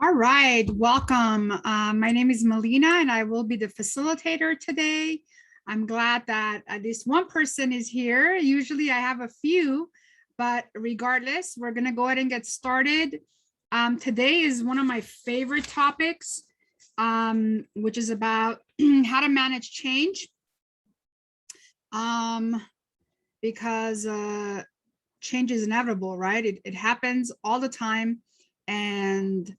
All right, welcome. My name is Melina and I will be the facilitator today. I'm glad that at least one person is here. Usually I have a few, but regardless, we're gonna go ahead and get started. Today is one of my favorite topics, which is about how to manage change. Because change is inevitable, right? It happens all the time, and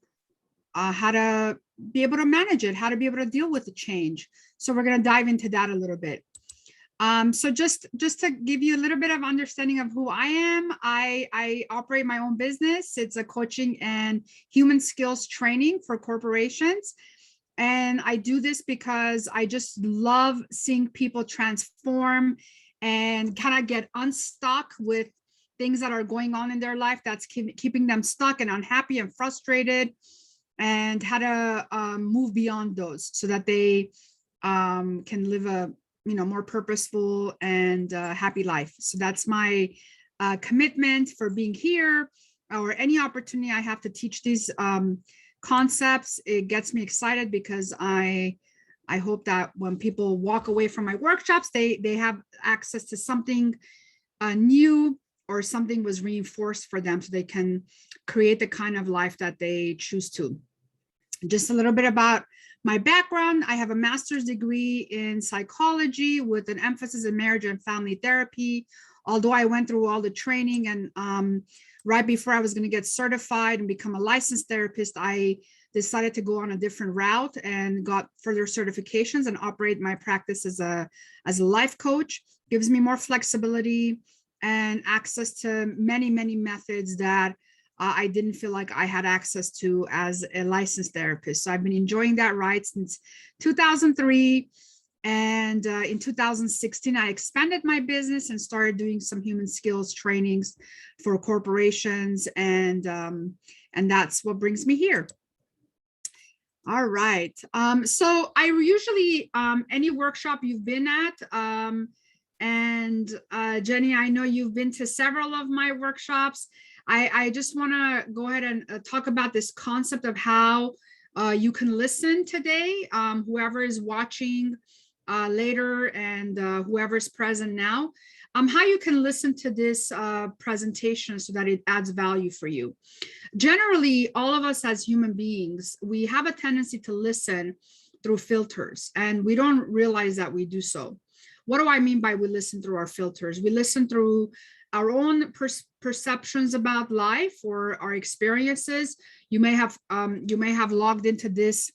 how to be able to manage it, how to be able to deal with the change. So we're going to dive into that a little bit. So just to give you a little bit of understanding of who I am, I operate my own business. It's a coaching and human skills training for corporations. And I do this because I just love seeing people transform and kind of get unstuck with things that are going on in their life that's keeping them stuck and unhappy and frustrated, and how to move beyond those so that they can live a more purposeful and happy life. So that's my commitment for being here, or any opportunity I have to teach these concepts. It gets me excited because I hope that when people walk away from my workshops, they have access to something new, or something was reinforced for them so they can create the kind of life that they choose to. Just a little bit about my background. I have a master's degree in psychology with an emphasis in marriage and family therapy. Although I went through all the training, and right before I was going to get certified and become a licensed therapist, I decided to go on a different route and got further certifications and operate my practice as a life coach. Gives me more flexibility and access to many methods that I didn't feel like I had access to as a licensed therapist. So I've been enjoying that ride since 2003. And in 2016, I expanded my business and started doing some human skills trainings for corporations. And that's what brings me here. All right. So I usually, any workshop you've been at, and Jenny, I know you've been to several of my workshops. I just want to go ahead and talk about this concept of how you can listen today, whoever is watching later, and whoever's present now, how you can listen to this presentation so that it adds value for you. Generally, all of us as human beings, we have a tendency to listen through filters, and we don't realize that we do so. What do I mean by we listen through our filters? We listen through our own perceptions about life or our experiences. You may have logged into this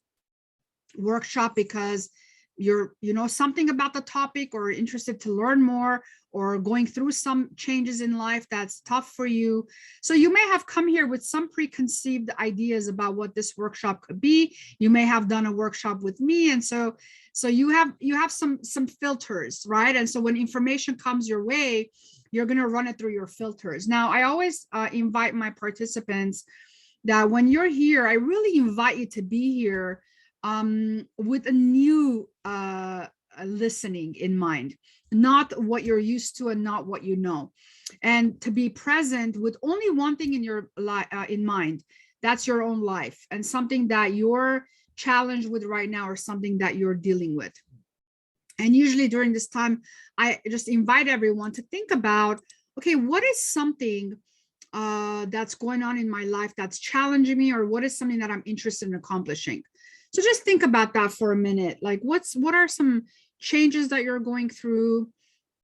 workshop because you know something about the topic, or interested to learn more, or going through some changes in life that's tough for you. So you may have come here with some preconceived ideas about what this workshop could be. You may have done a workshop with me, and so you have some filters, right? And so when information comes your way, you're going to run it through your filters. Now, I always invite my participants that when you're here, I really invite you to be here with a new listening in mind, not what you're used to and not what you know, and to be present with only one thing in your in mind. That's your own life, and something that you're challenged with right now, or something that you're dealing with. And usually during this time, I just invite everyone to think about, okay, what is something that's going on in my life that's challenging me, or what is something that I'm interested in accomplishing? So just think about that for a minute. Like, what are some changes that you're going through?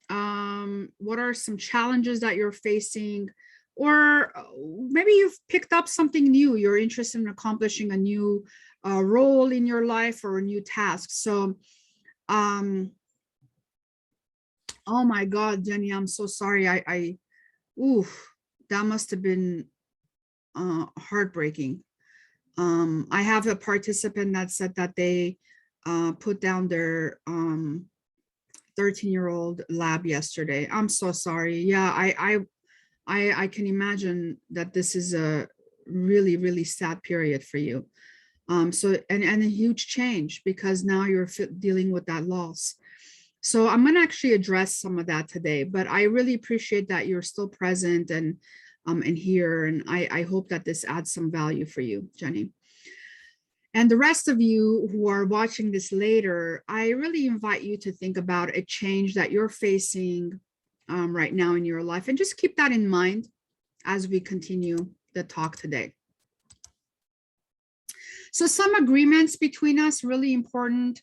What are some challenges that you're facing? Or maybe you've picked up something new. You're interested in accomplishing a new role in your life, or a new task. So, oh my God, Jenny, I'm so sorry. Oof, that must have been heartbreaking. I have a participant that said that they put down their 13-year-old lab yesterday. I'm so sorry. Yeah, I can imagine that this is a really sad period for you. So and a huge change, because now you're dealing with that loss. So I'm going to actually address some of that today, but I really appreciate that you're still present and here, and I hope that this adds some value for you, Jenny. And the rest of you who are watching this later, I really invite you to think about a change that you're facing right now in your life, and just keep that in mind as we continue the talk today. So some agreements between us, really important,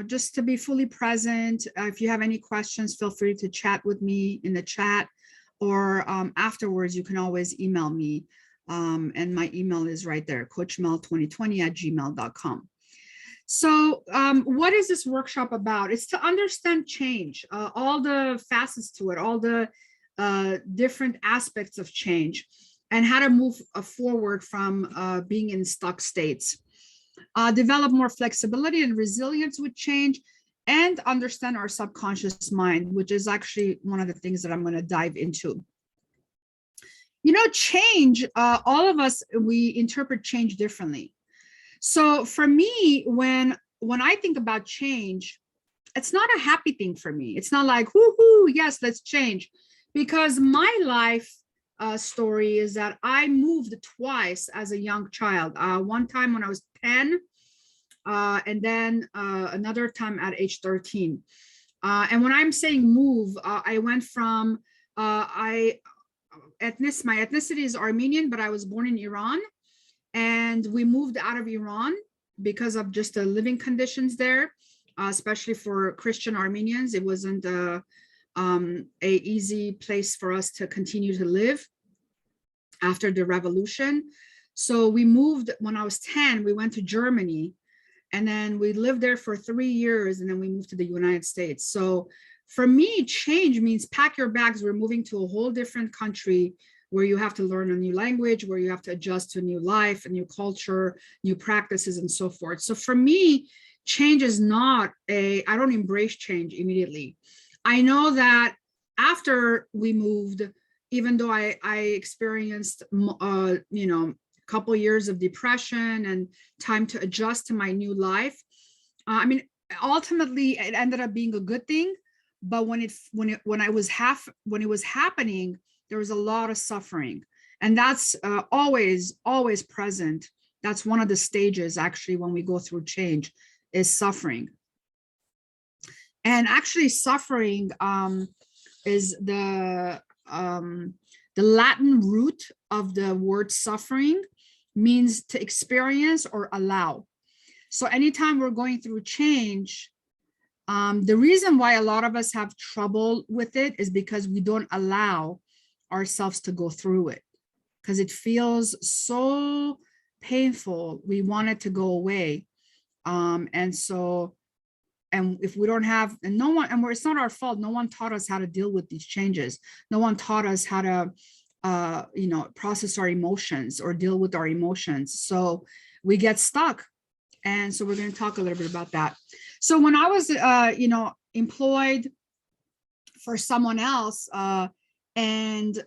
just to be fully present. If you have any questions, feel free to chat with me in the chat, or afterwards, you can always email me. And my email is right there, coachmel2020@gmail.com. So what is this workshop about? It's to understand change, all the facets to it, all the different aspects of change, and how to move forward from being in stuck states. Develop more flexibility and resilience with change, and understand our subconscious mind, which is actually one of the things that I'm going to dive into. Change, all of us, we interpret change differently. So for me, when I think about change, it's not a happy thing for me. It's not like, whoo, yes, let's change. Because my life story is that I moved twice as a young child. One time when I was 10, and then another time at age 13. And when I'm saying move, I went from, my ethnicity is Armenian, but I was born in Iran. And we moved out of Iran because of just the living conditions there, especially for Christian Armenians. It wasn't a easy place for us to continue to live after the revolution. So we moved when I was 10, we went to Germany, and then we lived there for 3 years, and then we moved to the United States. So for me, change means pack your bags. We're moving to a whole different country where you have to learn a new language, where you have to adjust to a new life, a new culture, new practices, and so forth. So for me, change is not I don't embrace change immediately. I know that after we moved, even though I experienced, a couple years of depression and time to adjust to my new life, ultimately it ended up being a good thing. But when it was happening, there was a lot of suffering, and that's always present. That's one of the stages, actually, when we go through change, is suffering. And actually, suffering is the Latin root of the word suffering, means to experience or allow. So anytime we're going through change, the reason why a lot of us have trouble with it is because we don't allow ourselves to go through it, because it feels so painful. We want it to go away. And if we don't have, and it's not our fault. No one taught us how to deal with these changes. No one taught us how to, process our emotions or deal with our emotions. So we get stuck. And so we're going to talk a little bit about that. So when I was, employed for someone else, and,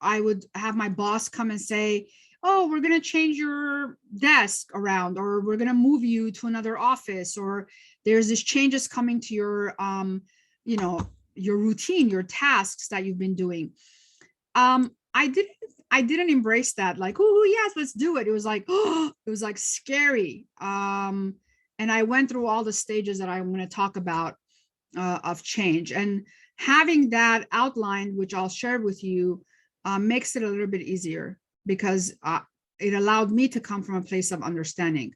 I would have my boss come and say, oh, we're going to change your desk around, or we're going to move you to another office, or there's this changes coming to your, your routine, your tasks that you've been doing. I didn't embrace that. Like, oh yes, let's do it. It was like, oh, it was like scary. And I went through all the stages that I'm going to talk about of change, and having that outlined, which I'll share with you, makes it a little bit easier, because it allowed me to come from a place of understanding.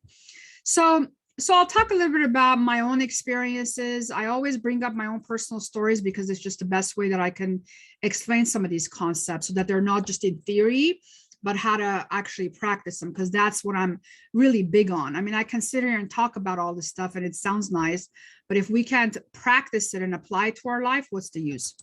So I'll talk a little bit about my own experiences. I always bring up my own personal stories because it's just the best way that I can explain some of these concepts, so that they're not just in theory, but how to actually practice them, because that's what I'm really big on. I mean, I can sit here and talk about all this stuff and it sounds nice, but if we can't practice it and apply it to our life, what's the use?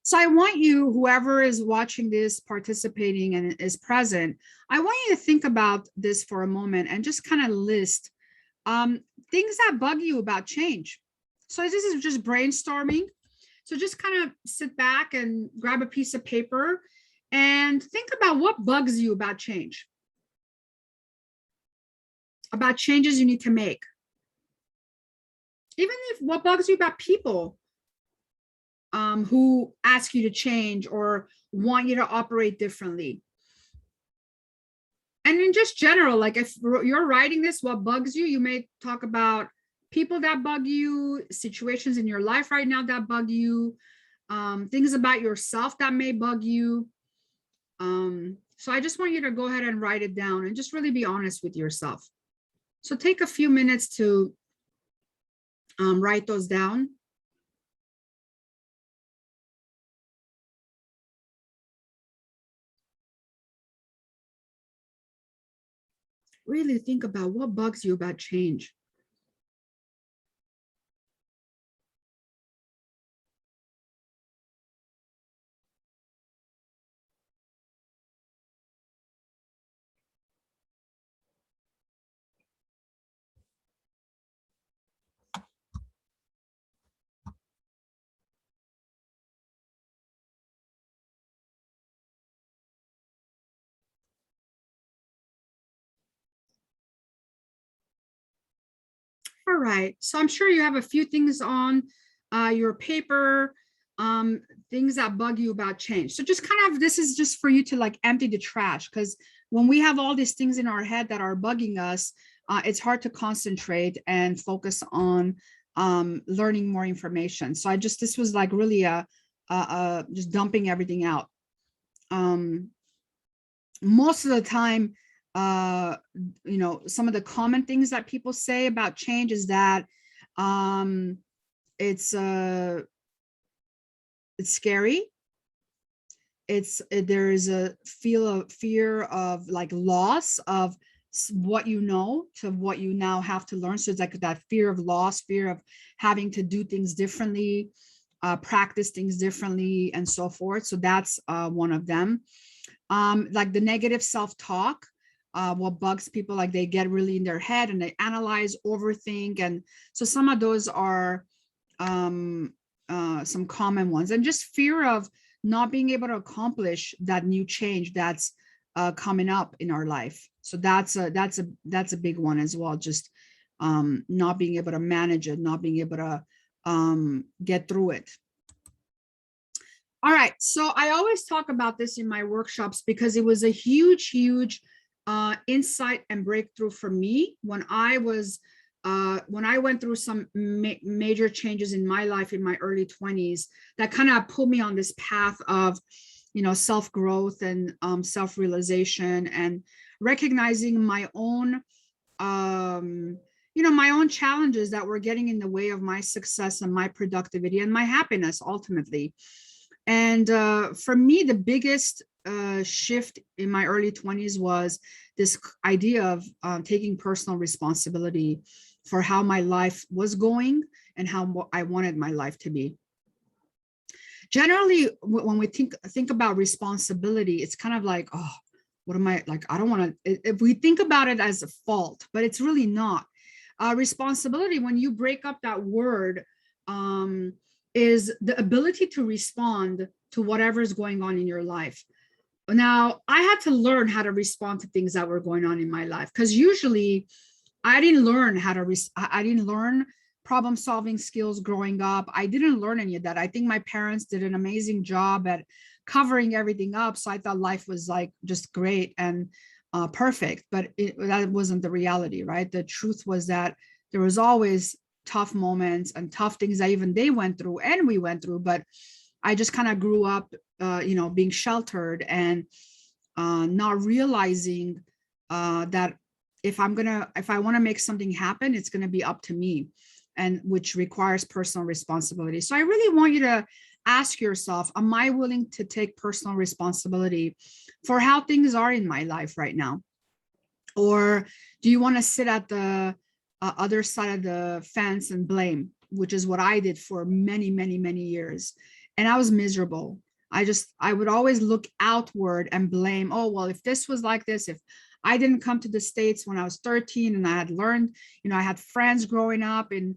So I want you, whoever is watching this, participating, and is present, I want you to think about this for a moment and just kind of list things that bug you about change. So this is just brainstorming. So just kind of sit back and grab a piece of paper and think about what bugs you about change, about changes you need to make. Even if what bugs you about people who ask you to change or want you to operate differently. and in just general, like if you're writing this, what bugs you, you may talk about people that bug you, situations in your life right now that bug you, things about yourself that may bug you. So I just want you to go ahead and write it down and just really be honest with yourself. So take a few minutes to write those down. Really think about what bugs you about change. All right, so I'm sure you have a few things on your paper, things that bug you about change. So just kind of, this is just for you to like empty the trash, because when we have all these things in our head that are bugging us, it's hard to concentrate and focus on learning more information. So this was like really just dumping everything out. Most of the time, some of the common things that people say about change is that it's scary. There is a fear of like loss of what you know to what you now have to learn. So it's like that fear of loss, fear of having to do things differently, practice things differently, and so forth. So that's one of them. Like the negative self-talk, what bugs people, like they get really in their head and they analyze, overthink. And so some of those are some common ones. And just fear of not being able to accomplish that new change that's coming up in our life. So that's a big one as well. Just not being able to manage it, not being able to get through it. All right, so I always talk about this in my workshops because it was a huge insight and breakthrough for me when I went through some major changes in my life in my early 20s that kind of put me on this path of, self-growth and self-realization and recognizing my own, my own challenges that were getting in the way of my success and my productivity and my happiness ultimately. And for me, the biggest shift in my early 20s was this idea of taking personal responsibility for how my life was going and how I wanted my life to be. Generally, when we think about responsibility, it's kind of like, oh, what am I like? I don't want to. If we think about it as a fault, but it's really not. Responsibility, when you break up that word, is the ability to respond to whatever is going on in your life. Now, I had to learn how to respond to things that were going on in my life, because usually I didn't learn I didn't learn problem solving skills growing up. I didn't learn any of that. I think my parents did an amazing job at covering everything up. So I thought life was like just great and perfect, but that wasn't the reality, right? The truth was that there was always tough moments and tough things that even they went through and we went through, but I just kind of grew up, being sheltered and not realizing that if I want to make something happen, it's going to be up to me, and which requires personal responsibility. So I really want you to ask yourself, am I willing to take personal responsibility for how things are in my life right now? Or do you want to sit at the other side of the fence and blame, which is what I did for many, many, many years. And I was miserable. I would always look outward and blame, oh, well, if this was like this, if I didn't come to the States when I was 13 and I had learned, I had friends growing up in,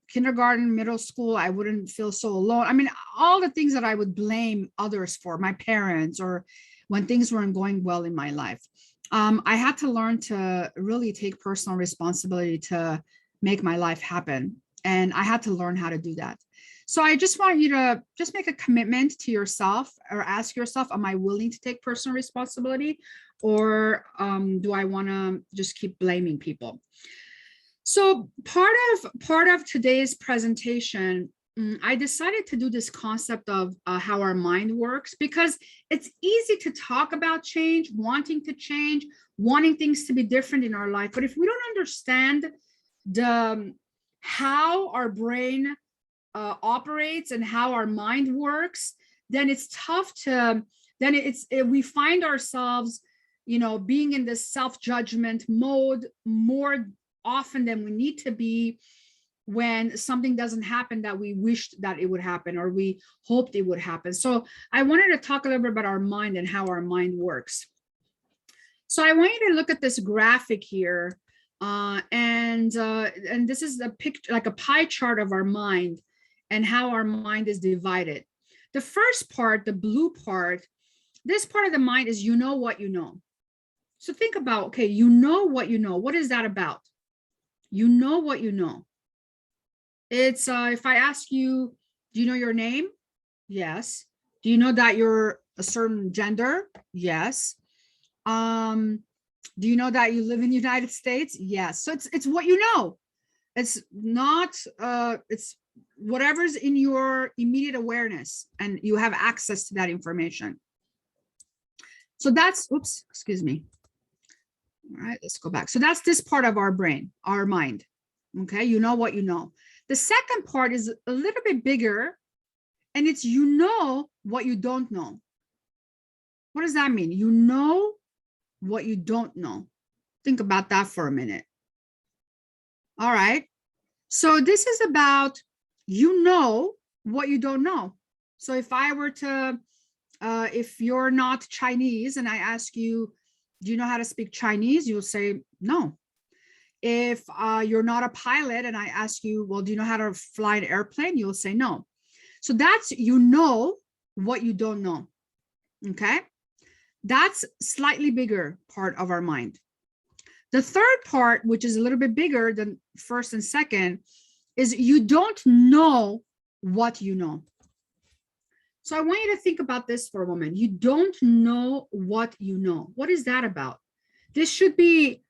kindergarten, middle school, I wouldn't feel so alone. I mean, all the things that I would blame others for, my parents, or when things weren't going well in my life. I had to learn to really take personal responsibility to make my life happen. And I had to learn how to do that. So I just want you to just make a commitment to yourself or ask yourself, am I willing to take personal responsibility, or do I want to just keep blaming people? So part of today's presentation, I decided to do this concept of how our mind works, because it's easy to talk about change, wanting to change, wanting things to be different in our life. But if we don't understand the how our brain operates and how our mind works, then it's tough to, we find ourselves, being in this self-judgment mode more often than we need to be when something doesn't happen that we wished that it would happen or we hoped it would happen. So I wanted to talk a little bit about our mind and how our mind works. So I want you to look at this graphic here, and this is a picture, like a pie chart of our mind and how our mind is divided. The first part, the blue part, this part of the mind is you know what you know. So think about, okay, you know what you know. What is that about? You know what you know. It's if I ask you, do you know your name? Yes. Do you know that you're a certain gender? Yes. Do you know that you live in the United States? Yes. So it's what you know. It's not it's whatever's in your immediate awareness, and you have access to that information. So that's, oops, excuse me. All right, let's go back. So that's this part of our brain, our mind. Okay, you know what you know. The second part is a little bit bigger, and it's you know what you don't know. What does that mean? You know what you don't know. Think about that for a minute. All right. So this is about, you know what you don't know. So if I were to, if you're not Chinese and I ask you, do you know how to speak Chinese? You'll say no. If you're not a pilot and I ask you, well, do you know how to fly an airplane? You'll say no. So that's, you know what you don't know. Okay. That's slightly bigger part of our mind. The third part, which is a little bit bigger than first and second, is you don't know what you know. So I want you to think about this for a moment. You don't know what you know. What is that about? This should be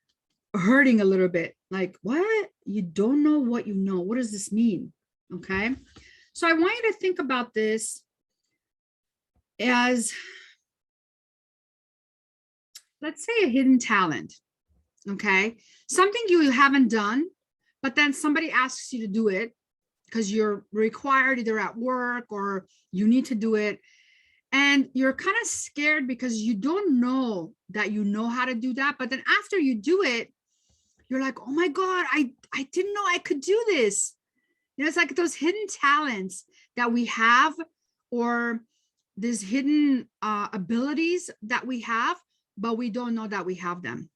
hurting a little bit. Like, what? You don't know what you know. What does this mean? Okay. So I want you to think about this as, let's say, a hidden talent. Okay. Something you haven't done, but then somebody asks you to do it because you're required either at work or you need to do it. And you're kind of scared because you don't know that you know how to do that. But then after you do it, you're like, oh my God, I didn't know I could do this. It's like those hidden talents that we have, or these hidden abilities that we have, but we don't know that we have them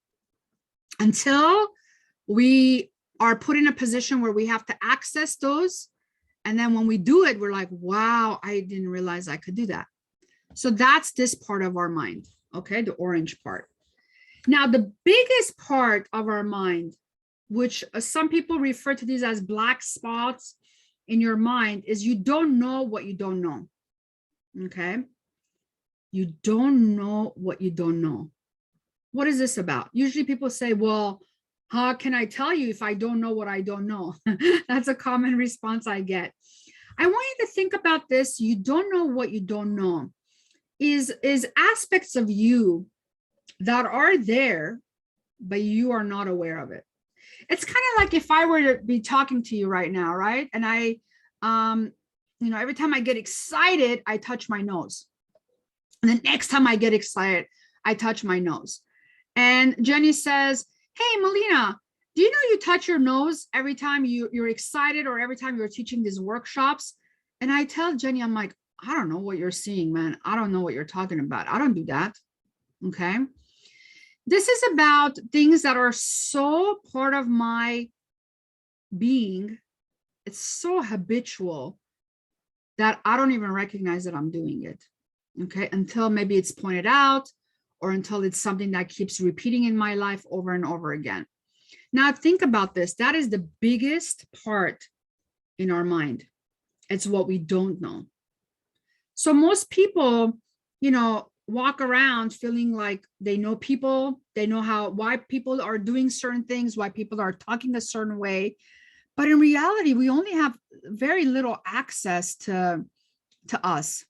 until we are put in a position where we have to access those. And then when we do it, we're like, wow, I didn't realize I could do that. So that's this part of our mind, okay, the orange part. Now, the biggest part of our mind, which some people refer to these as black spots in your mind, is you don't know what you don't know, okay? You don't know what you don't know. What is this about? Usually people say, well, how can I tell you if I don't know what I don't know? That's a common response I get. I want you to think about this. You don't know what you don't know is aspects of you that are there, but you are not aware of it. It's kind of like if I were to be talking to you right now, right? And I, every time I get excited, I touch my nose. And the next time I get excited, I touch my nose. And Jenny says, hey, Melina, do you know you touch your nose every time you're excited or every time you're teaching these workshops? And I tell Jenny, I'm like, I don't know what you're seeing, man. I don't know what you're talking about. I don't do that. Okay. This is about things that are so part of my being. It's so habitual that I don't even recognize that I'm doing it. Okay. Until maybe it's pointed out, or until it's something that keeps repeating in my life over and over again. Now think about this. That is the biggest part in our mind. It's what we don't know. So most people, walk around feeling like they know people, they know why people are doing certain things, why people are talking a certain way. But in reality, we only have very little access to us,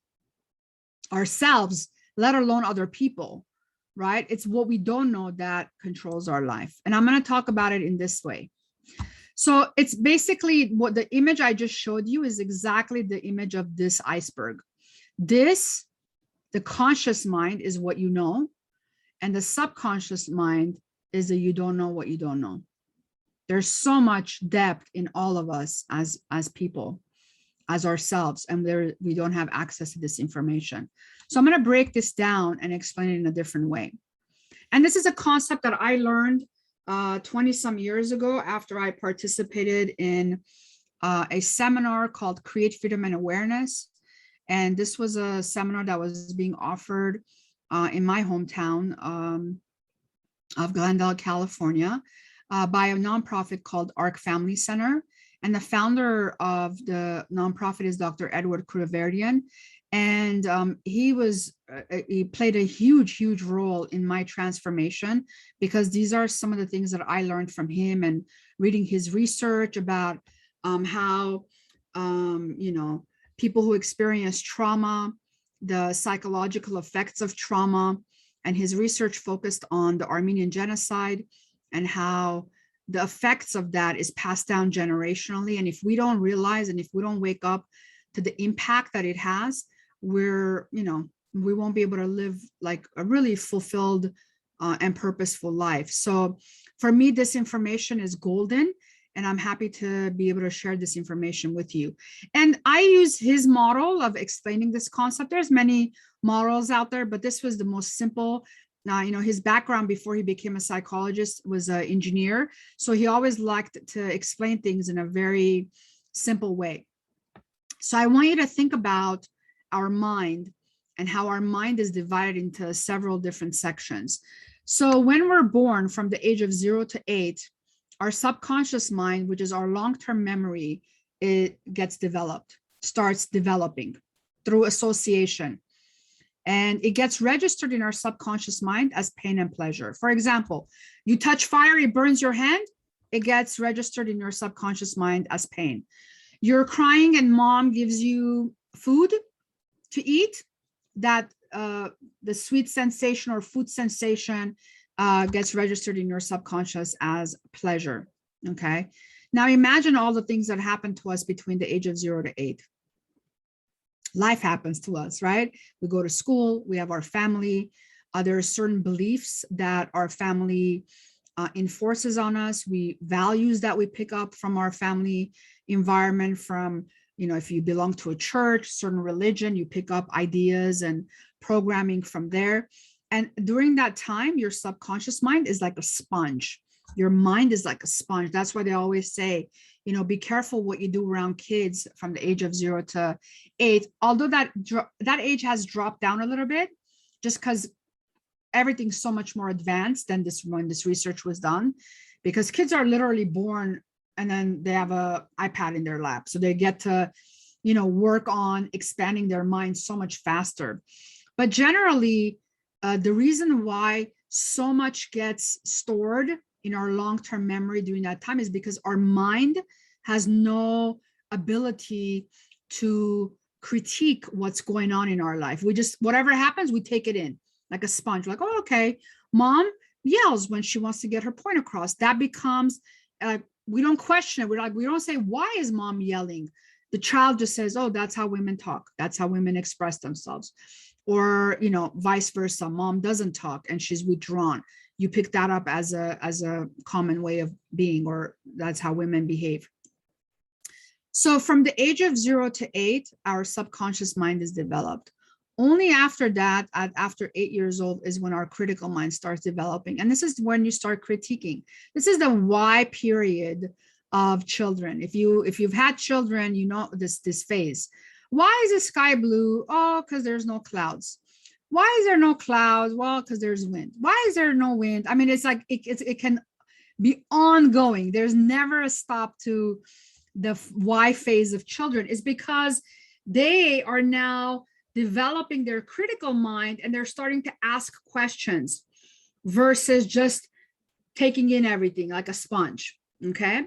ourselves, let alone other people, right? It's what we don't know that controls our life. And I'm going to talk about it in this way. So it's basically what the image I just showed you is exactly the image of this iceberg. The conscious mind is what you know, and the subconscious mind is that you don't know what you don't know. There's so much depth in all of us as people, as ourselves, and we don't have access to this information. So I'm going to break this down and explain it in a different way. And this is a concept that I learned 20 some years ago after I participated in a seminar called Create Freedom and Awareness. And this was a seminar that was being offered in my hometown of Glendale, California, by a nonprofit called ARC Family Center. And the founder of the nonprofit is Dr. Edward Kruverdian. And he played a huge role in my transformation, because these are some of the things that I learned from him and reading his research about how, people who experience trauma, the psychological effects of trauma, and his research focused on the Armenian genocide and how the effects of that is passed down generationally. And if we don't realize, and if we don't wake up to the impact that it has, we won't be able to live like a really fulfilled and purposeful life. So for me, this information is golden, and I'm happy to be able to share this information with you. And I use his model of explaining this concept. There's many models out there, but this was the most simple. His background before he became a psychologist was an engineer. So he always liked to explain things in a very simple way. So I want you to think about our mind and how our mind is divided into several different sections. So when we're born, from the age of 0 to 8, our subconscious mind, which is our long-term memory, it starts developing through association. And it gets registered in our subconscious mind as pain and pleasure. For example, you touch fire, it burns your hand, it gets registered in your subconscious mind as pain. You're crying and mom gives you food to eat, that the sweet sensation or food sensation gets registered in your subconscious as pleasure. Okay. Now imagine all the things that happen to us between the age of 0 to 8. Life happens to us, right? We go to school, we have our family. There are certain beliefs that our family enforces on us. Values that we pick up from our family environment, from, if you belong to a church, certain religion, you pick up ideas and programming from there. And during that time, your subconscious mind is like a sponge. Your mind is like a sponge. That's why they always say, be careful what you do around kids from the age of 0 to 8. Although that age has dropped down a little bit, just because everything's so much more advanced than when this research was done, because kids are literally born and then they have a iPad in their lap. So they get to, work on expanding their mind so much faster. But generally, the reason why so much gets stored in our long-term memory during that time is because our mind has no ability to critique what's going on in our life. Whatever happens, we take it in like a sponge. Like, oh, okay, mom yells when she wants to get her point across. That becomes, we don't question it. We don't say, why is mom yelling? The child just says, oh, that's how women talk. That's how women express themselves. Or, vice versa. Mom doesn't talk and she's withdrawn. You pick that up as a common way of being, or that's how women behave. So from the age of 0 to 8, our subconscious mind is developed. Only after that, after 8 years old, is when our critical mind starts developing. And this is when you start critiquing. This is the why period of children. If you've had children, this phase. Why is the sky blue? Oh, because there's no clouds. Why is there no clouds? Well, because there's wind. Why is there no wind? I mean, it's like it can be ongoing. There's never a stop to the Y phase of children is because they are now developing their critical mind and they're starting to ask questions versus just taking in everything like a sponge. Okay.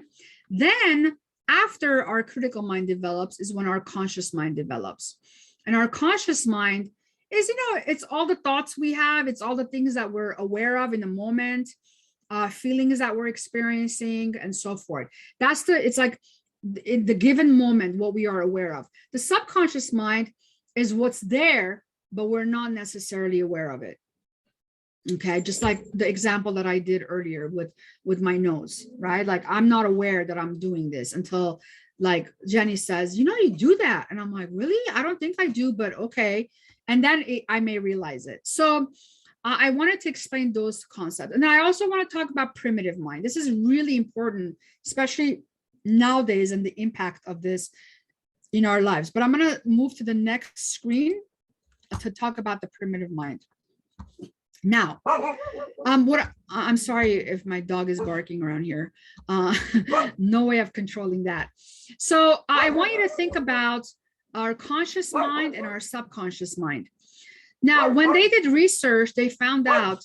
Then after our critical mind develops is when our conscious mind develops. And our conscious mind is, it's all the thoughts we have. It's all the things that we're aware of in the moment, feelings that we're experiencing and so forth. It's like in the given moment, what we are aware of. The subconscious mind is what's there, but we're not necessarily aware of it. Okay, just like the example that I did earlier with my nose, right? Like I'm not aware that I'm doing this until like Jenny says, you do that. And I'm like, really? I don't think I do, but okay. And then I may realize it. So I wanted to explain those concepts. And I also want to talk about primitive mind. This is really important, especially nowadays and the impact of this in our lives. But I'm going to move to the next screen to talk about the primitive mind. Now, I'm sorry if my dog is barking around here. No way of controlling that. So I want you to think about our conscious mind and our subconscious mind. Now, when they did research, they found out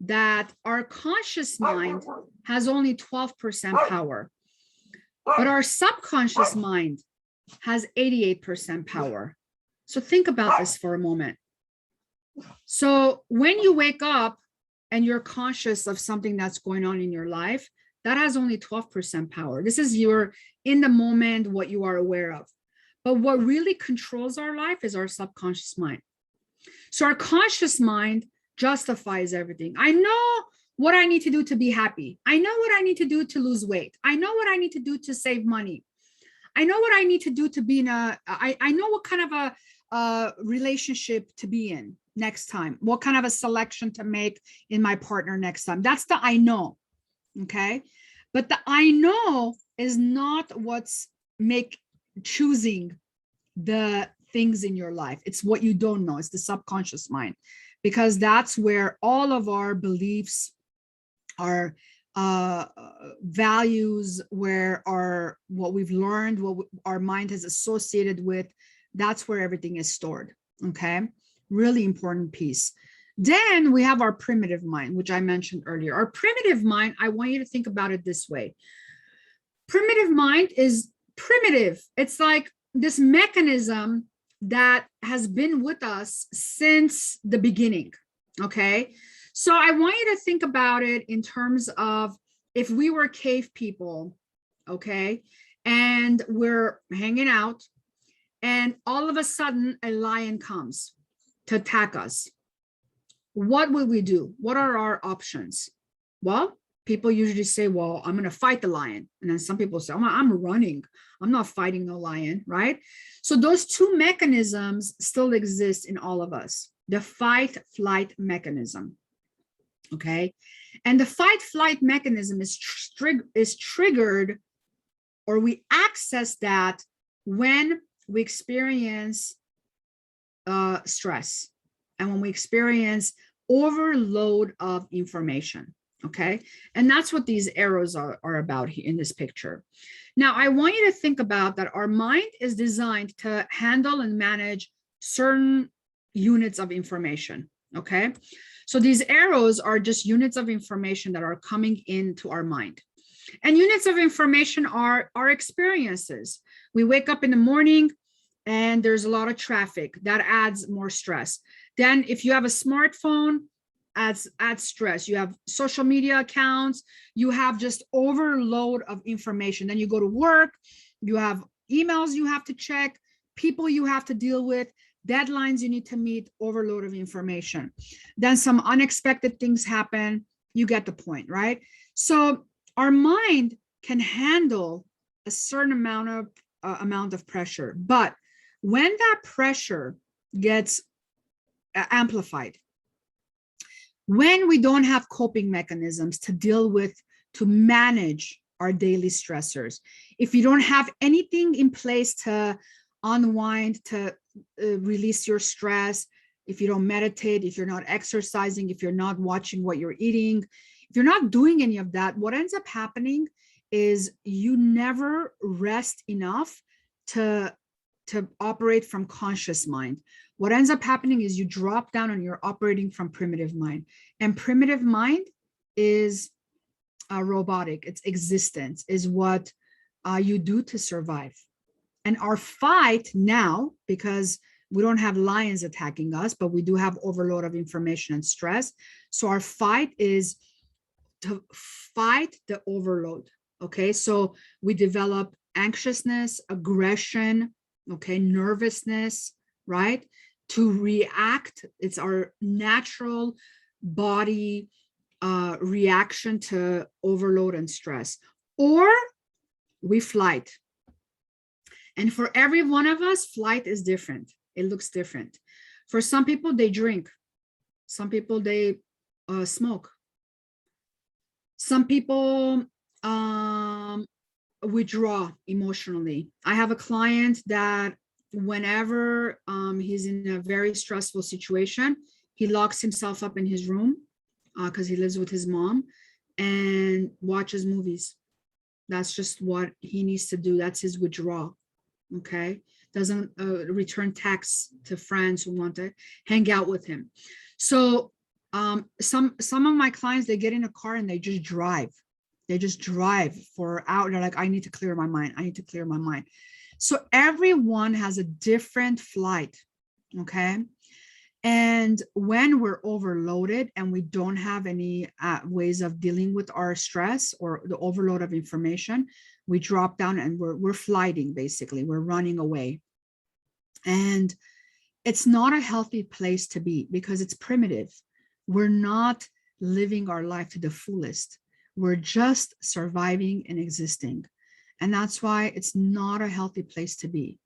that our conscious mind has only 12% power, but our subconscious mind has 88% power. So think about this for a moment. So when you wake up and you're conscious of something that's going on in your life, that has only 12% power. This is your in the moment, what you are aware of. But what really controls our life is our subconscious mind. So our conscious mind justifies everything. I know what I need to do to be happy. I know what I need to do to lose weight. I know what I need to do to save money. I know what I need to do to be in I know what kind of a relationship to be in next time, what kind of a selection to make in my partner next time. That's the I know. Okay. But the I know is not what's choosing the things in your life. It's what you don't know. It's the subconscious mind, because that's where all of our beliefs, our values, where what we've learned, what our mind has associated with, that's where everything is stored. Okay. Really important piece. Then we have our primitive mind, which I mentioned earlier. Our primitive mind, I want you to think about it this way. Primitive mind is primitive. It's like this mechanism that has been with us since the beginning. Okay. So I want you to think about it in terms of if we were cave people, okay, and we're hanging out, and all of a sudden a lion comes to attack us. What will we do? What are our options? Well, people usually say, well, I'm going to fight the lion. And then some people say, I'm running. I'm not fighting the lion, right? So those two mechanisms still exist in all of us. The fight-flight mechanism, okay? And the fight-flight mechanism is triggered, or we access that when we experience stress, and when we experience overload of information. Okay. And that's what these arrows are about here in this picture. Now, I want you to think about that our mind is designed to handle and manage certain units of information. Okay. So these arrows are just units of information that are coming into our mind. And units of information are our experiences. We wake up in the morning and there's a lot of traffic. That adds more stress. Then if you have a smartphone, adds stress. You have social media accounts, you have just overload of information. Then you go to work, you have emails you have to check, people you have to deal with, deadlines you need to meet, overload of information. Then some unexpected things happen. You get the point, right? So our mind can handle a certain amount of pressure, but when that pressure gets amplified, when we don't have coping mechanisms to deal with, to manage our daily stressors, if you don't have anything in place to unwind, to release your stress, if you don't meditate, if you're not exercising, if you're not watching what you're eating, if you're not doing any of that, what ends up happening is you never rest enough to operate from conscious mind. What ends up happening is you drop down and you're operating from primitive mind. And primitive mind is robotic. Its existence is what you do to survive. And our fight now, because we don't have lions attacking us, but we do have overload of information and stress. So our fight is to fight the overload. Okay, so we develop anxiousness, aggression, okay, nervousness, right? To react. It's our natural body reaction to overload and stress. Or we flight. And for every one of us, flight is different. It looks different. For some people, they drink. Some people, they smoke. Some people withdraw emotionally. I have a client that whenever he's in a very stressful situation, he locks himself up in his room because he lives with his mom and watches movies. That's just what he needs to do. That's his withdrawal. Okay, doesn't return texts to friends who want to hang out with him. So some of my clients, they get in a car and they just drive. They just drive for hours. They're like, I need to clear my mind. I need to clear my mind. So everyone has a different flight. Okay. And when we're overloaded and we don't have any ways of dealing with our stress or the overload of information, we drop down and we're flighting, basically. We're running away. And it's not a healthy place to be because it's primitive. We're not living our life to the fullest. We're just surviving and existing. And that's why it's not a healthy place to be.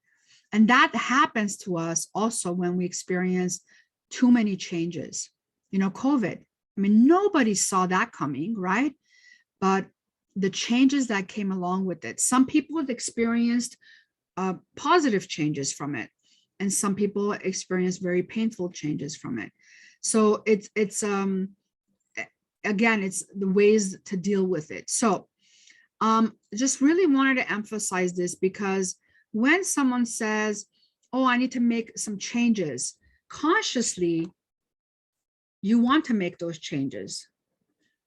And that happens to us also when we experience too many changes. You know, COVID, I mean, nobody saw that coming, right? But the changes that came along with it, some people have experienced positive changes from it, and some people experience very painful changes from it. So it's again, it's the ways to deal with it. So just really wanted to emphasize this because when someone says, oh, I need to make some changes, consciously, you want to make those changes,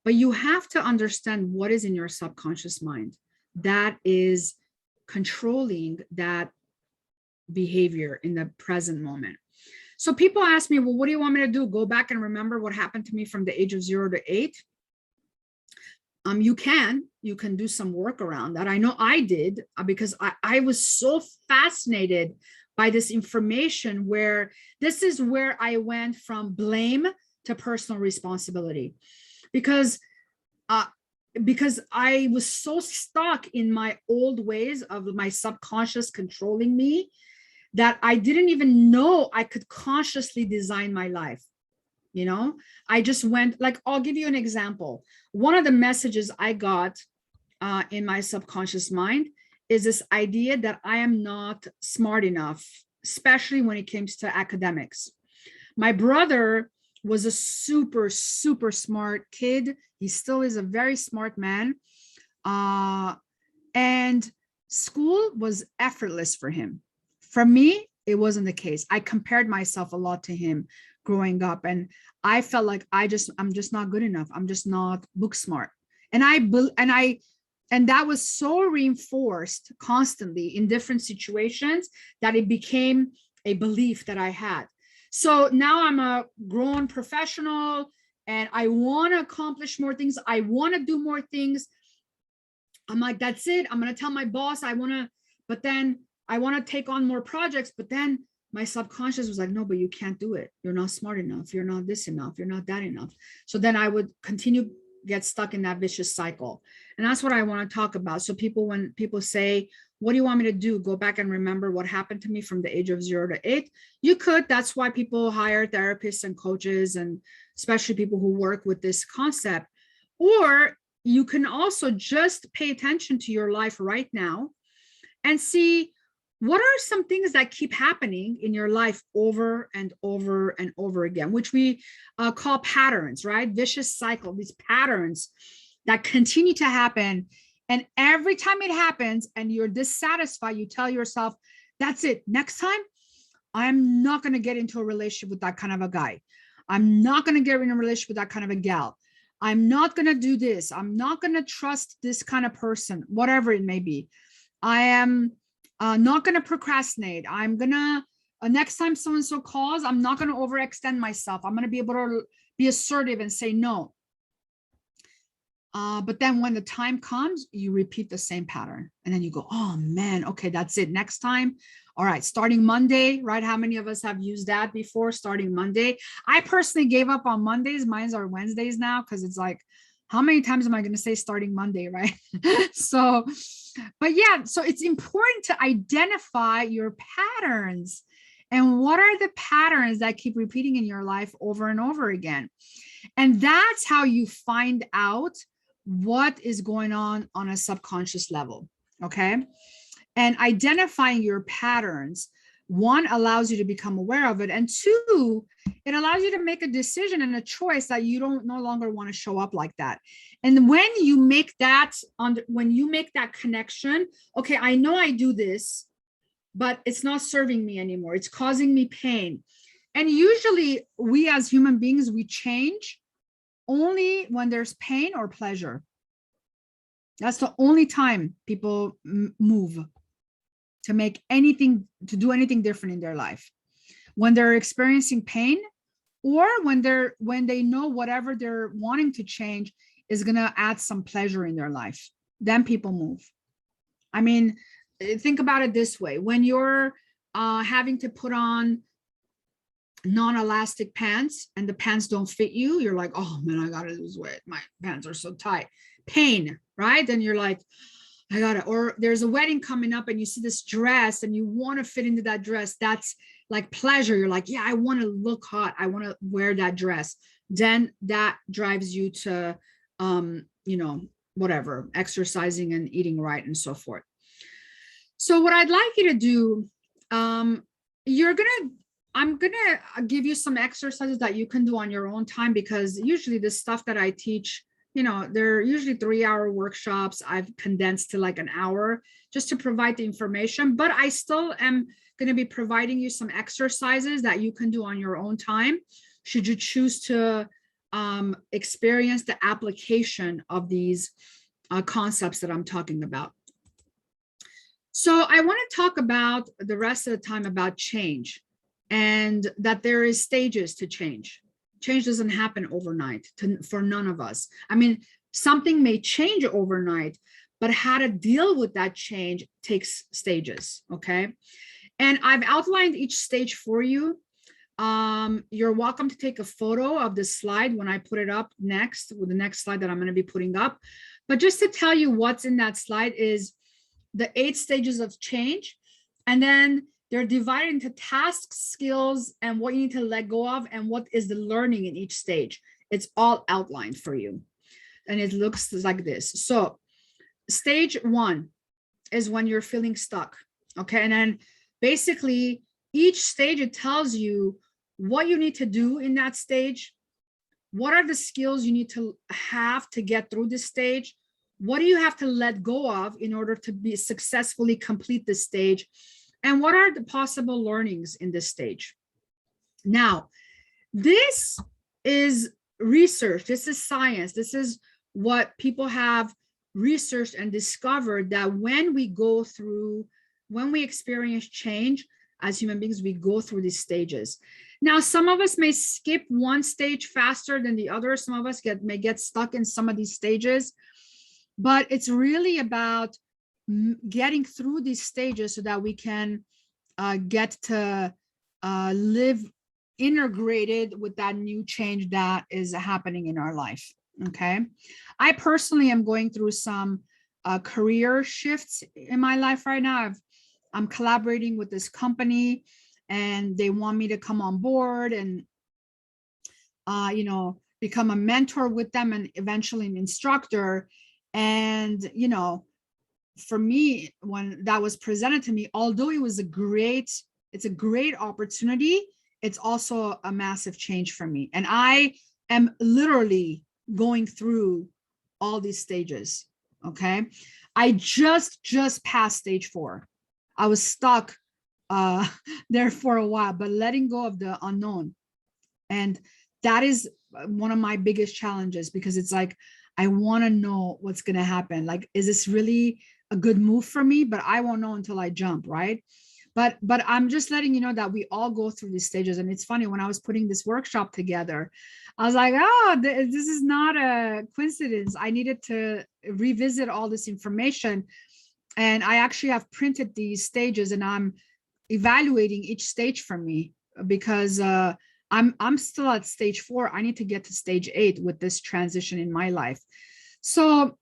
but you have to understand what is in your subconscious mind that is controlling that behavior in the present moment. So people ask me, well, what do you want me to do? Go back and remember what happened to me from the age of 0 to 8? You can do some work around that. I know I did because I was so fascinated by this information where this is where I went from blame to personal responsibility because I was so stuck in my old ways of my subconscious controlling me that I didn't even know I could consciously design my life. You know, I just went, like, I'll give you an example. One of the messages I got in my subconscious mind is this idea that I am not smart enough, especially when it comes to academics. My brother was a super, super smart kid. He still is a very smart man. And school was effortless for him. For me, it wasn't the case. I compared myself a lot to him growing up, and I felt like I'm just not good enough. I'm just not book smart. And that was so reinforced constantly in different situations that it became a belief that I had. So now I'm a grown professional and I want to accomplish more things. I want to do more things. I'm like, that's it. I'm going to tell my boss but then I want to take on more projects. But then my subconscious was like, no, but you can't do it. You're not smart enough. You're not this enough. You're not that enough. So then I would continue get stuck in that vicious cycle. And that's what I want to talk about. So when people say, what do you want me to do? Go back and remember what happened to me from the age of 0 to 8. You could. That's why people hire therapists and coaches, and especially people who work with this concept. Or you can also just pay attention to your life right now and see what are some things that keep happening in your life over and over and over again, which we call patterns, right? Vicious cycle, these patterns that continue to happen And every time it happens and you're dissatisfied, you tell yourself, that's it. Next time, I'm not going to get into a relationship with that kind of a guy. I'm not going to get in a relationship with that kind of a gal. I'm not going to do this. I'm not going to trust this kind of person, whatever it may be. I am not going to procrastinate. I'm going to, next time so-and-so calls, I'm not going to overextend myself. I'm going to be able to be assertive and say no. But then when the time comes, you repeat the same pattern. And then you go, oh man, okay, that's it. Next time. All right, starting Monday, right? How many of us have used that before? Starting Monday. I personally gave up on Mondays. Mine's are Wednesdays now because it's like, how many times am I going to say starting Monday, right? So, but yeah, so it's important to identify your patterns. And what are the patterns that keep repeating in your life over and over again? And that's how you find out what is going on a subconscious level, okay? And identifying your patterns, one, allows you to become aware of it, and two, it allows you to make a decision and a choice that you don't no longer want to show up like that. And when you make that connection, okay, I know I do this, but it's not serving me anymore. It's causing me pain. And usually we as human beings, we change only when there's pain or pleasure. That's the only time people move to make anything, to do anything different in their life. When they're experiencing pain, or when they know whatever they're wanting to change is going to add some pleasure in their life, then people move. I mean, think about it this way. When you're having to put on non-elastic pants and the pants don't fit you, you're like, oh man, I gotta lose weight, my pants are so tight. Pain, right? Then you're like, I gotta, or there's a wedding coming up and you see this dress and you want to fit into that dress. That's like pleasure. You're like, yeah, I want to look hot, I want to wear that dress. Then that drives you to whatever, exercising and eating right and so forth. So what I'd like you to do, I'm gonna give you some exercises that you can do on your own time, because usually the stuff that I teach, they're usually 3-hour workshops. I've condensed to like an hour just to provide the information, but I still am going to be providing you some exercises that you can do on your own time, should you choose to experience the application of these concepts that I'm talking about. So I want to talk about the rest of the time about change, and that there is stages to change. Change doesn't happen overnight for none of us. I mean, something may change overnight, but how to deal with that change takes stages, okay? And I've outlined each stage for you. You're welcome to take a photo of the slide when I put it up next, with the next slide that I'm going to be putting up. But just to tell you what's in that slide is the 8 stages of change. And then they're divided into tasks, skills, and what you need to let go of, and what is the learning in each stage. It's all outlined for you. And it looks like this. So stage 1 is when you're feeling stuck. Okay. And then basically each stage, it tells you what you need to do in that stage. What are the skills you need to have to get through this stage? What do you have to let go of in order to be successfully complete this stage? And what are the possible learnings in this stage? Now, this is research. This is science. This is what people have researched and discovered, that when we experience change as human beings, we go through these stages. Now, some of us may skip one stage faster than the other. Some of us may get stuck in some of these stages, but it's really about getting through these stages so that we can get to live integrated with that new change that is happening in our life. Okay. I personally am going through some career shifts in my life right now. I'm collaborating with this company, and they want me to come on board and become a mentor with them, and eventually an instructor. And for me, when that was presented to me, although it's a great opportunity, it's also a massive change for me. And I am literally going through all these stages. Okay. I just passed stage 4. I was stuck there for a while, but letting go of the unknown. And that is one of my biggest challenges, because it's like, I want to know what's going to happen. Like, is this really a good move for me? But I won't know until I jump, right? But I'm just letting you know that we all go through these stages. And it's funny, when I was putting this workshop together, I was like, oh, this is not a coincidence. I needed to revisit all this information. And I actually have printed these stages, and I'm evaluating each stage for me, because I'm still at stage 4. I need to get to stage 8 with this transition in my life. So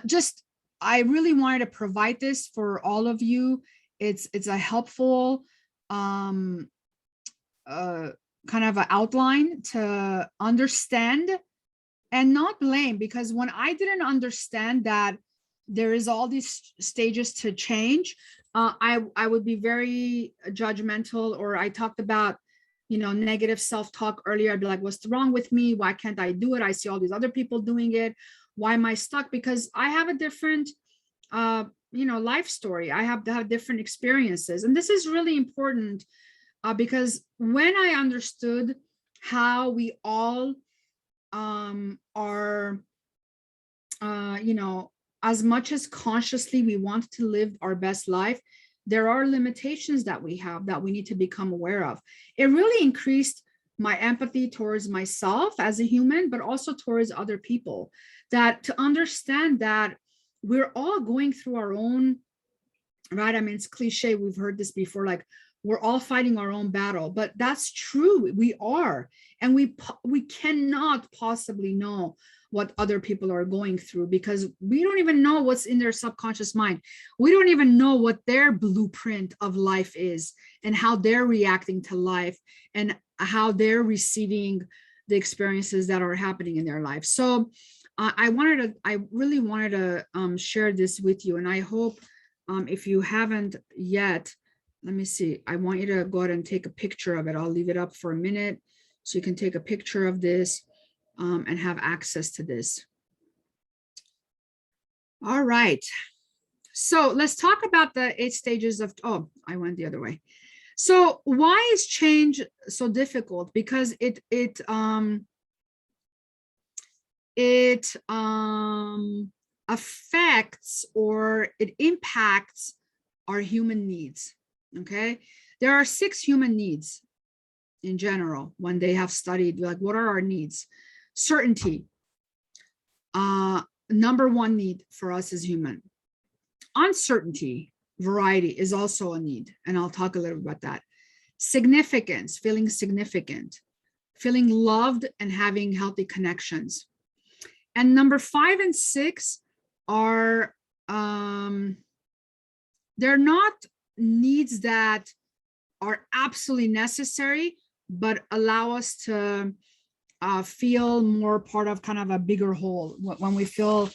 just, I really wanted to provide this for all of you. It's a helpful kind of an outline to understand and not blame, because when I didn't understand that there is all these stages to change, I would be very judgmental, or I talked about, negative self-talk earlier. I'd be like, what's wrong with me? Why can't I do it? I see all these other people doing it. Why am I stuck? Because I have a different, life story. I have to have different experiences. And this is really important, because when I understood how we all are, as much as consciously we want to live our best life, there are limitations that we have that we need to become aware of. It really increased my empathy towards myself as a human, but also towards other people, that to understand that we're all going through our own, right? I mean, it's cliche. We've heard this before, like, we're all fighting our own battle, but that's true. We are, and we cannot possibly know what other people are going through, because we don't even know what's in their subconscious mind. We don't even know what their blueprint of life is, and how they're reacting to life, and how they're receiving the experiences that are happening in their life. So I really wanted to share this with you. And I hope, if you haven't yet, let me see, I want you to go ahead and take a picture of it. I'll leave it up for a minute so you can take a picture of this and have access to this. All right. So let's talk about the 8 stages of, oh, I went the other way. So why is change so difficult? Because it affects, or it impacts our human needs. Okay, there are 6 human needs in general. When they have studied, like, what are our needs? Certainty, number 1 need for us as human. Uncertainty, variety, is also a need, and I'll talk a little about that. Significance, feeling significant, feeling loved, and having healthy connections. And number 5 and 6 are they're not needs that are absolutely necessary, but allow us to feel more part of kind of a bigger whole. When we feel,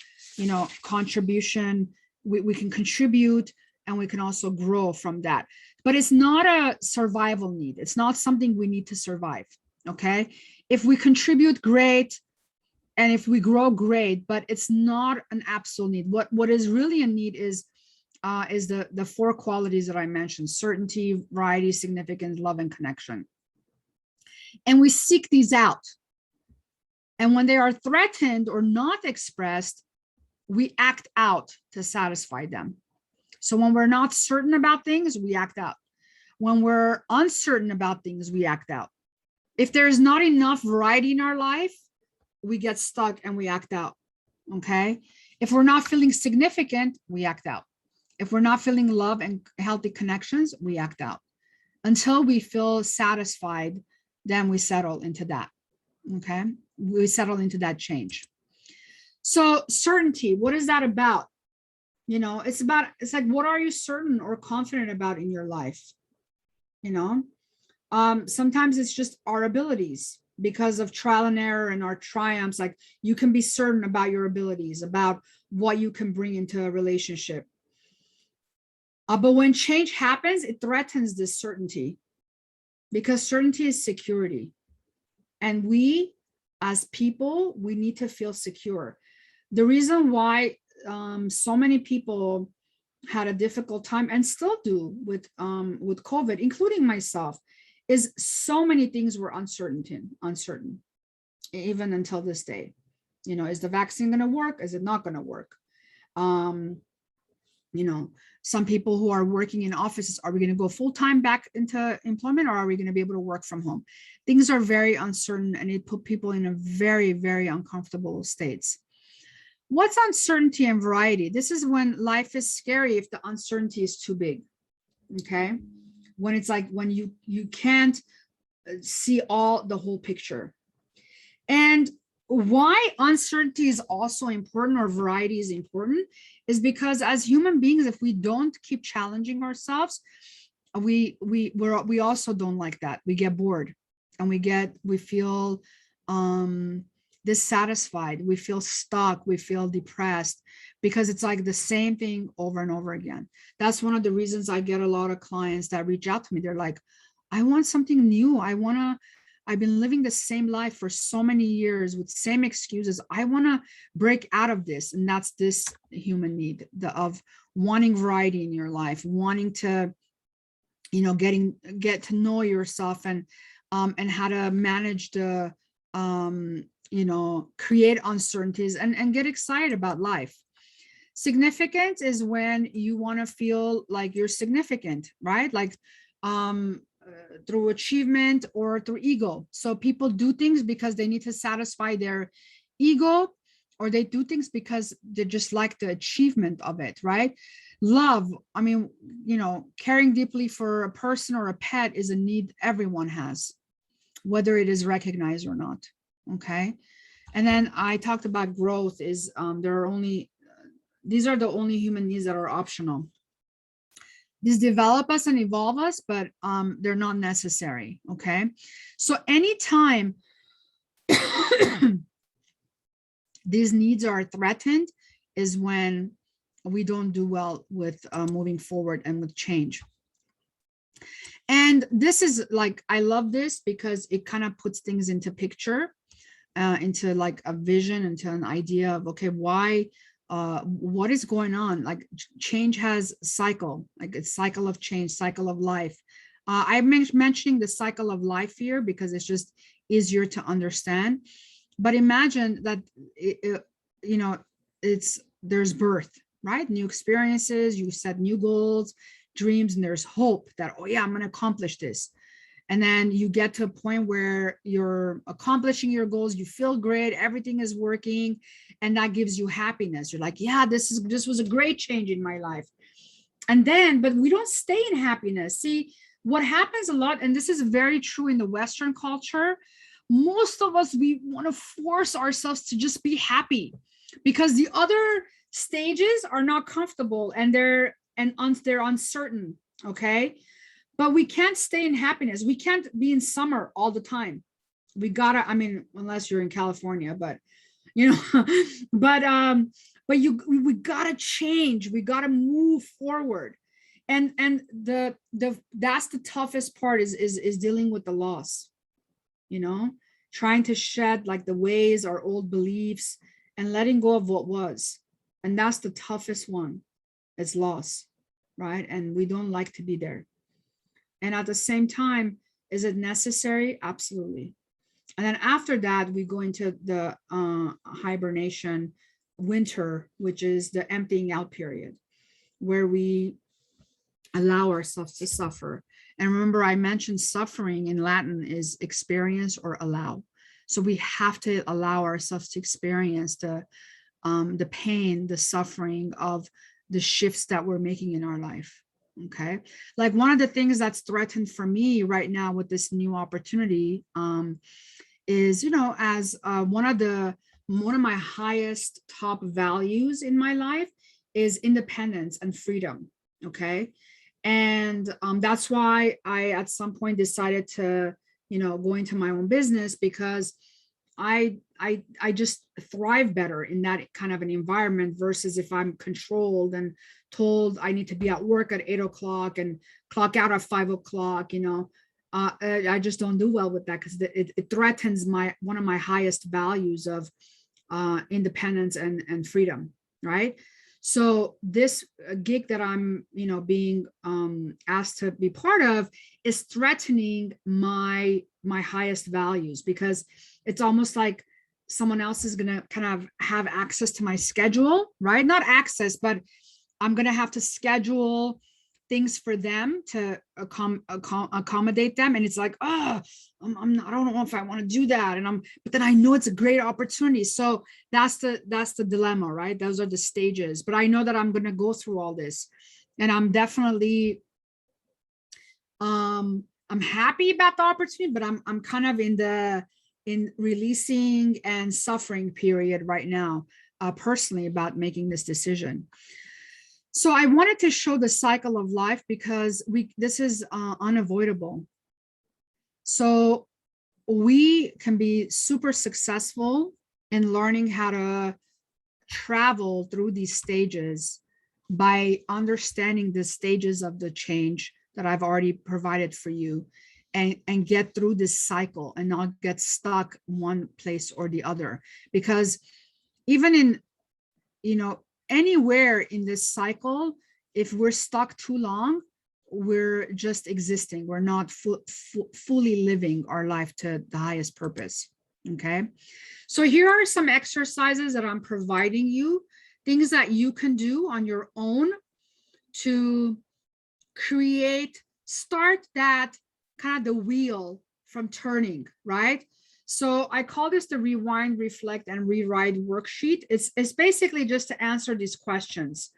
contribution, we can contribute, and we can also grow from that. But it's not a survival need. It's not something we need to survive. Okay, if we contribute, great. And if we grow, great, but it's not an absolute need. What is really a need is the 4 qualities that I mentioned: certainty, variety, significance, love, and connection. And we seek these out. And when they are threatened or not expressed, we act out to satisfy them. So when we're not certain about things, we act out. When we're uncertain about things, we act out. If there's not enough variety in our life, we get stuck and we act out. Okay. If we're not feeling significant, we act out. If we're not feeling love and healthy connections, we act out. Until we feel satisfied, then we settle into that. Okay. We settle into that change. So certainty, what is that about? It's like, what are you certain or confident about in your life? Sometimes it's just our abilities. Because of trial and error and our triumphs, like, you can be certain about your abilities, about what you can bring into a relationship. But when change happens, it threatens this certainty, because certainty is security. And we, as people, we need to feel secure. The reason why so many people had a difficult time and still do with COVID, including myself, is so many things were uncertain, even until this day. You know, is the vaccine going to work? Is it not going to work? Um, you know, some people who are working in offices, are we going to go full-time back into employment, or are we going to be able to work from home? Things are very uncertain, and it put people in a very, very uncomfortable states. What's uncertainty and variety? This is when life is scary if the uncertainty is too big. Okay, when it's like when you can't see the whole picture. And why uncertainty is also important, or variety is important, is because as human beings, if we don't keep challenging ourselves, we also don't like that. We get bored, and we feel dissatisfied, we feel stuck, we feel depressed, because it's like the same thing over and over again. That's one of the reasons I get a lot of clients that reach out to me. They're like, I want something new. I've been living the same life for so many years with same excuses. I want to break out of this. And that's this human need of wanting variety in your life, wanting to, you know, get to know yourself, and how to manage the, you know, create uncertainties and get excited about life. Significance is when you want to feel like you're significant, right? Like, through achievement or through ego. So people do things because they need to satisfy their ego, or they do things because they just like the achievement of it, right? Love, I mean, you know, caring deeply for a person or a pet is a need everyone has, whether it is recognized or not. Okay. And then I talked about growth is these are the only human needs that are optional. These develop us and evolve us, but they're not necessary. Okay. So anytime these needs are threatened is when we don't do well with moving forward and with change. And this is like, I love this because it kind of puts things into picture, into like a vision, into an idea of, okay, why, what is going on? Like change has cycle, like a cycle of change, cycle of life. I'm mentioning the cycle of life here because it's just easier to understand. But imagine that, you know, there's birth, right? New experiences, you set new goals, dreams, and there's hope that, oh yeah, I'm going to accomplish this. And then you get to a point where you're accomplishing your goals, you feel great, everything is working, and that gives you happiness. You're like, yeah, this was a great change in my life. And then, but we don't stay in happiness. See, what happens a lot, and this is very true in the Western culture, most of us, we want to force ourselves to just be happy because the other stages are not comfortable and they're uncertain. Okay. But we can't stay in happiness. We can't be in summer all the time. We gotta, I mean, unless you're in California, but you know, but we gotta change. We gotta move forward. And that's the toughest part is dealing with the loss, you know, trying to shed like the ways, our old beliefs, and letting go of what was. And that's the toughest one. It's loss, right? And we don't like to be there. And at the same time, is it necessary? Absolutely. And then after that, we go into the hibernation, winter, which is the emptying out period, where we allow ourselves to suffer. And remember, I mentioned suffering in Latin is experience or allow. So we have to allow ourselves to experience the pain, the suffering of the shifts that we're making in our life. Okay. Like one of the things that's threatened for me right now with this new opportunity is, you know, as one of my highest top values in my life is independence and freedom. Okay. And that's why I at some point decided to, you know, go into my own business, because I just thrive better in that kind of an environment versus if I'm controlled and told I need to be at work at 8 o'clock and clock out at 5 o'clock, you know, I just don't do well with that because it threatens one of my highest values of independence and freedom, right? So this gig that I'm, being asked to be part of is threatening my highest values, because it's almost like someone else is going to kind of have access to my schedule, right? Not access, but I'm going to have to schedule things for them to accommodate them. And it's like, oh, I don't know if I want to do that. But then I know it's a great opportunity. So that's the dilemma, right? Those are the stages. But I know that I'm going to go through all this, and I'm definitely, I'm happy about the opportunity, but I'm kind of in releasing and suffering period right now, personally, about making this decision. So I wanted to show the cycle of life, because this is unavoidable. So we can be super successful in learning how to travel through these stages by understanding the stages of the change that I've already provided for you, and get through this cycle and not get stuck one place or the other. Because even in, anywhere in this cycle, if we're stuck too long, we're just existing. We're not fully living our life to the highest purpose. Okay. So here are some exercises that I'm providing you, things that you can do on your own to start that kind of the wheel from turning, right? So I call this the rewind, reflect, and rewrite worksheet. It's basically just to answer these questions.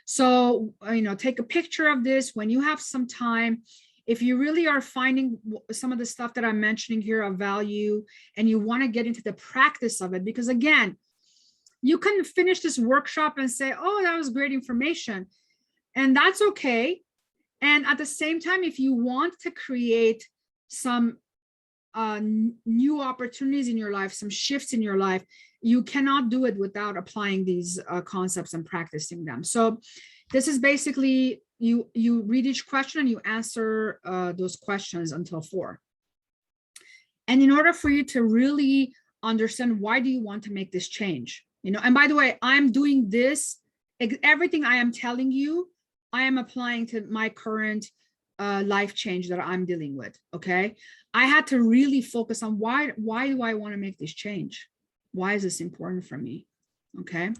So, take a picture of this when you have some time. If you really are finding some of the stuff that I'm mentioning here of value, and you want to get into the practice of it, because again, you can finish this workshop and say, oh, that was great information. And that's okay. And at the same time, if you want to create some new opportunities in your life, some shifts in your life, you cannot do it without applying these concepts and practicing them. So this is basically, you read each question and you answer those questions until 4. And in order for you to really understand, why do you want to make this change? And by the way, I'm doing this, everything I am telling you, I am applying to my current life change that I'm dealing with. Okay. I had to really focus on why do I want to make this change? Why is this important for me? Okay.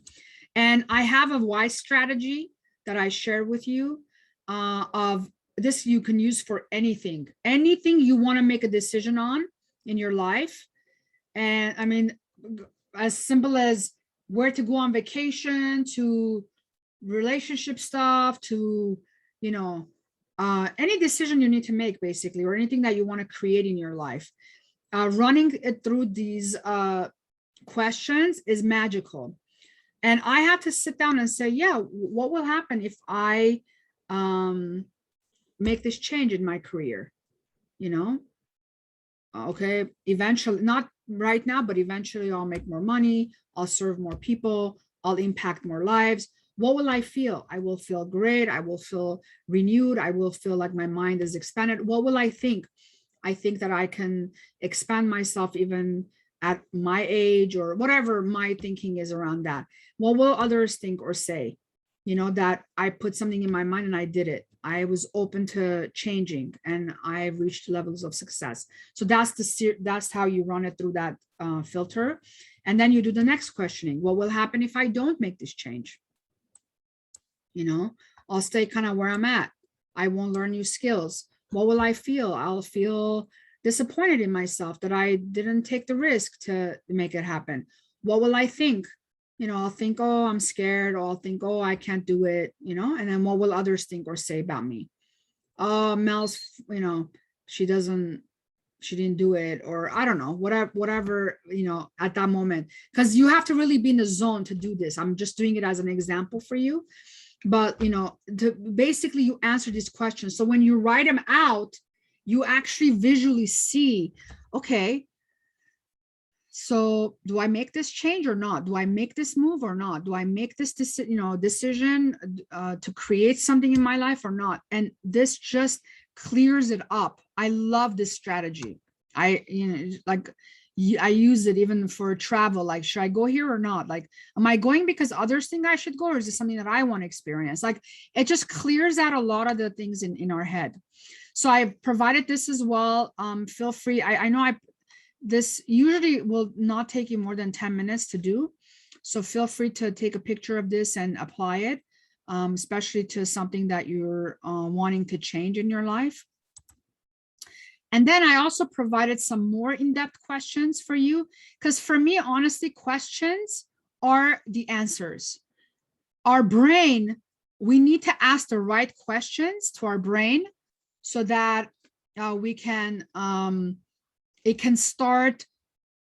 And I have a why strategy that I share with you of this. You can use for anything you want to make a decision on in your life. And I mean, as simple as where to go on vacation, to relationship stuff, to, any decision you need to make, basically, or anything that you want to create in your life. Running it through these questions is magical. And I had to sit down and say, yeah, what will happen if I make this change in my career? Okay, eventually, not right now, but eventually I'll make more money, I'll serve more people, I'll impact more lives. What will I feel? I will feel great. I will feel renewed. I will feel like my mind is expanded. What will I think? I think that I can expand myself even at my age, or whatever my thinking is around that. What will others think or say? That I put something in my mind and I did it. I was open to changing, and I reached levels of success. So that's how you run it through that filter. And then you do the next questioning. What will happen if I don't make this change? I'll stay kind of where I'm at. I won't learn new skills. What will I feel? I'll feel disappointed in myself that I didn't take the risk to make it happen. What will I think? I'll think, oh, I'm scared, or I'll think, oh, I can't do it, and then what will others think or say about me? Oh, Mel's, she didn't do it, or I don't know, whatever, at that moment, because you have to really be in the zone to do this. I'm just doing it as an example for you. But, basically you answer these questions. So when you write them out, you actually visually see, okay, so do I make this change or not? Do I make this move or not? Do I make this decision to create something in my life or not? And this just clears it up. I love this strategy. I use it even for travel. Like, should I go here or not? Like, am I going because others think I should go, or is it something that I want to experience? Like, it just clears out a lot of the things in our head. So I've provided this as well. Feel free. I know this usually will not take you more than 10 minutes to do. So feel free to take a picture of this and apply it, especially to something that you're wanting to change in your life. And then I also provided some more in-depth questions for you, because for me, honestly, questions are the answers. Our brain, we need to ask the right questions to our brain so that we can, it can start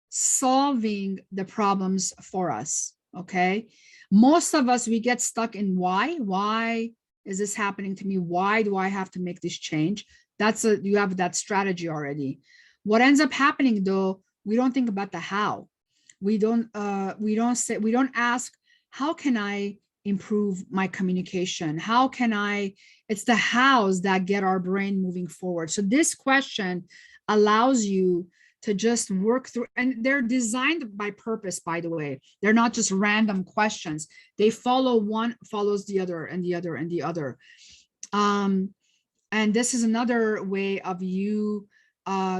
solving the problems for us, okay? Most of us, we get stuck in why is this happening to me? Why do I have to make this change? You have that strategy already. What ends up happening though, we don't think about the how. We don't ask, how can I improve my communication? How can it's the hows that get our brain moving forward. So this question allows you to just work through, and they're designed by purpose, by the way. They're not just random questions. They follow, one follows the other and the other and the other. And this is another way of you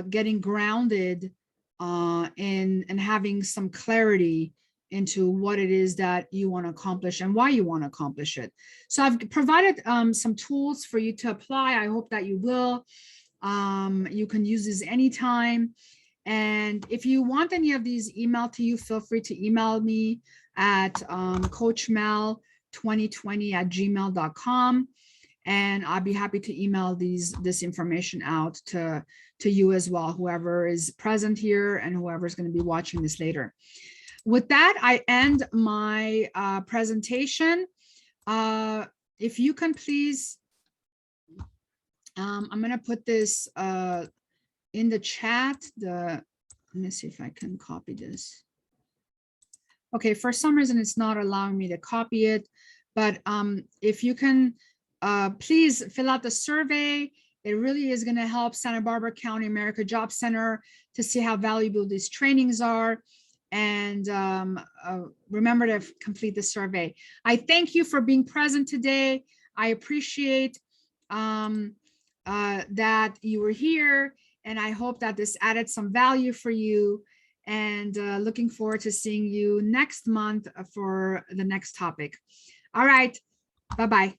getting grounded and having some clarity into what it is that you want to accomplish and why you want to accomplish it. So I've provided some tools for you to apply. I hope that you will. You can use this anytime. And if you want any of these emailed to you, feel free to email me at coachmel2020@gmail.com. And I'll be happy to email this information out to you as well, whoever is present here and whoever is going to be watching this later. With that, I end my presentation. If you can please, I'm going to put this in the chat. Let me see if I can copy this. Okay, for some reason, it's not allowing me to copy it. But if you can, please fill out the survey. It really is going to help Santa Barbara County America Job Center to see how valuable these trainings are. And remember to complete the survey. I thank you for being present today. I appreciate that you were here, and I hope that this added some value for you. And looking forward to seeing you next month for the next topic. All right, bye-bye.